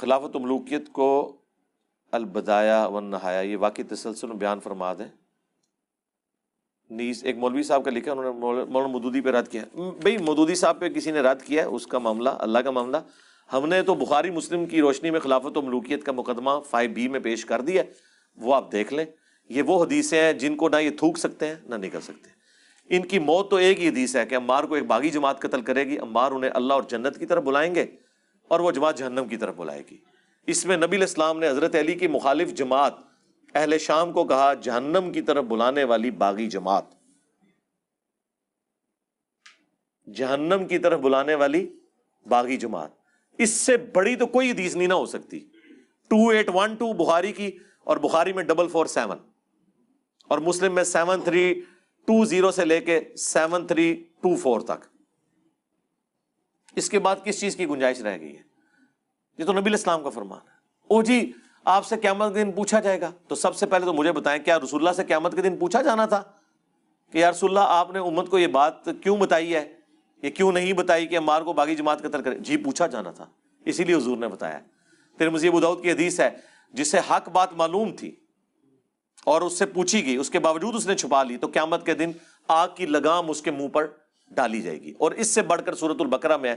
خلافت ملوکیت کو البدایہ والنہایہ یہ واقعی تسلسل میں بیان فرما دیں. نیز ایک مولوی صاحب کا لکھا، انہوں نے مولانا مودودی پہ رد کیا. بھئی مودودی صاحب پہ کسی نے رد کیا ہے، اس کا معاملہ اللہ کا معاملہ. ہم نے تو بخاری مسلم کی روشنی میں خلافت و ملوکیت کا مقدمہ 5B میں پیش کر دیا، وہ آپ دیکھ لیں. یہ وہ حدیثیں ہیں جن کو نہ یہ تھوک سکتے ہیں نہ نکل سکتے. ان کی موت تو ایک ہی حدیث ہے کہ عمار کو ایک باغی جماعت قتل کرے گی، عمار انہیں اللہ اور جنت کی طرف بلائیں گے اور وہ جماعت جہنم کی طرف بلائے گی. اس میں نبی علیہ السلام نے حضرت علی کی مخالف جماعت اہل شام کو کہا جہنم کی طرف بلانے والی باغی جماعت، جہنم کی طرف بلانے والی باغی جماعت. اس سے بڑی تو کوئی حدیث نہیں نہ ہو سکتی. 2812 بخاری کی، اور بخاری میں 447 اور مسلم میں 7320 سے لے کے 7324 تک. اس کے بعد کس چیز کی گنجائش رہ گئی ہے؟ یہ تو نبی علیہ السلام کا فرمان ہے. او جی آپ سے قیامت کے دن پوچھا جائے گا، تو سب سے پہلے تو مجھے بتائیں کیا رسول اللہ سے قیامت کے دن پوچھا جانا تھا کہ یا رسول اللہ آپ نے امت کو یہ بات کیوں بتائی ہے، یہ کیوں نہیں بتائی کہ عمار کو باغی جماعت قتل کرے؟ جی پوچھا جانا تھا، اسی لیے حضور نے بتایا. پھر مجھے ابو داؤد کی حدیث ہے جسے حق بات معلوم تھی اور اس سے پوچھی گئی، اس کے باوجود اس نے چھپا لی، تو قیامت کے دن آگ کی لگام اس کے منہ پر ڈالی جائے گی. اور اس سے بڑھ کر سورۃ البقرہ میں ہے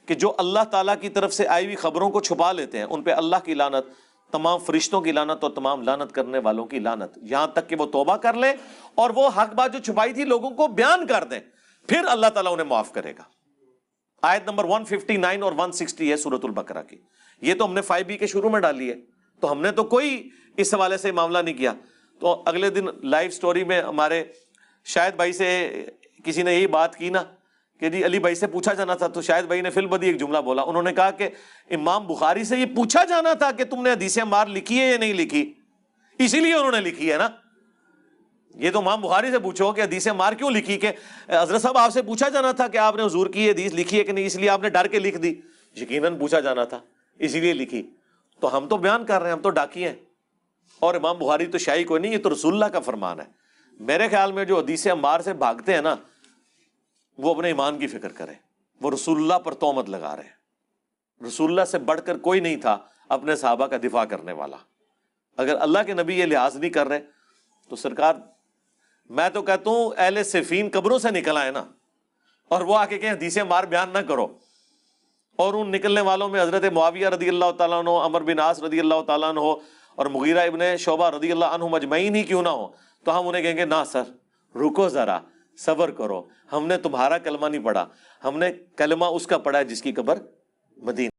کہ جو اللہ تعالیٰ کی طرف سے آئی ہوئی خبروں کو چھپا لیتے ہیں ان پہ اللہ کی لعنت، تمام فرشتوں کی لعنت اور تمام لعنت کرنے والوں کی لعنت، یہاں تک کہ وہ توبہ کر لیں اور وہ حق بات جو چھپائی تھی لوگوں کو بیان کر دیں، پھر اللہ تعالیٰ انہیں معاف کرے گا. آیت نمبر 159 اور 160 ہے سورۃ البقرہ کی. یہ تو ہم نے 5B کے شروع میں ڈالی ہے، تو ہم نے تو کوئی اس حوالے سے معاملہ نہیں کیا. تو اگلے دن لائیو سٹوری میں ہمارے شاہد بھائی سے کسی نے یہی بات کی نا کہ جی علی بھائی سے پوچھا جانا تھا، تو شاہد بھائی نے فی البدی ایک جملہ بولا. انہوں نے کہا کہ امام بخاری سے یہ پوچھا جانا تھا کہ تم نے حدیث عمار لکھی ہے یا نہیں لکھی، اسی لیے انہوں نے لکھی ہے نا. یہ تو امام بخاری سے پوچھو کہ حدیث عمار کیوں لکھی، کہ حضرت صاحب آپ سے پوچھا جانا تھا کہ آپ نے حضور کی حدیث لکھی ہے کہ نہیں، اس لیے آپ نے ڈر کے لکھ دی. یقیناً پوچھا جانا تھا اسی لیے لکھی. تو ہم تو بیان کر رہے ہیں، ہم تو ڈاکی ہیں. اور امام بخاری تو شاہی کوئی نہیں، یہ تو رسول اللہ کا فرمان ہے. میرے خیال میں جو حدیث عمار سے بھاگتے ہیں نا وہ اپنے ایمان کی فکر کریں. وہ رسول اللہ پر تہمت لگا رہے ہیں. رسول اللہ سے بڑھ کر کوئی نہیں تھا اپنے صحابہ کا دفاع کرنے والا. اگر اللہ کے نبی یہ لحاظ نہیں کر رہے تو سرکار، میں تو کہتا ہوں اہل صفین قبروں سے نکل آئے نا، اور وہ آ کے کہیں حدیث عمار بیان نہ کرو. اور ان نکلنے والوں میں حضرت معاویہ رضی اللہ تعالیٰ عنہ، عمر بن عاص رضی اللہ تعالیٰ عنہ اور مغیرہ ابن شعبہ رضی اللہ عنہ مجمعین ہی کیوں نہ ہو، تو ہم انہیں کہیں گے نہ سر رکو ذرا، صبر کرو، ہم نے تمہارا کلمہ نہیں پڑھا، ہم نے کلمہ اس کا پڑھا ہے جس کی قبر مدینہ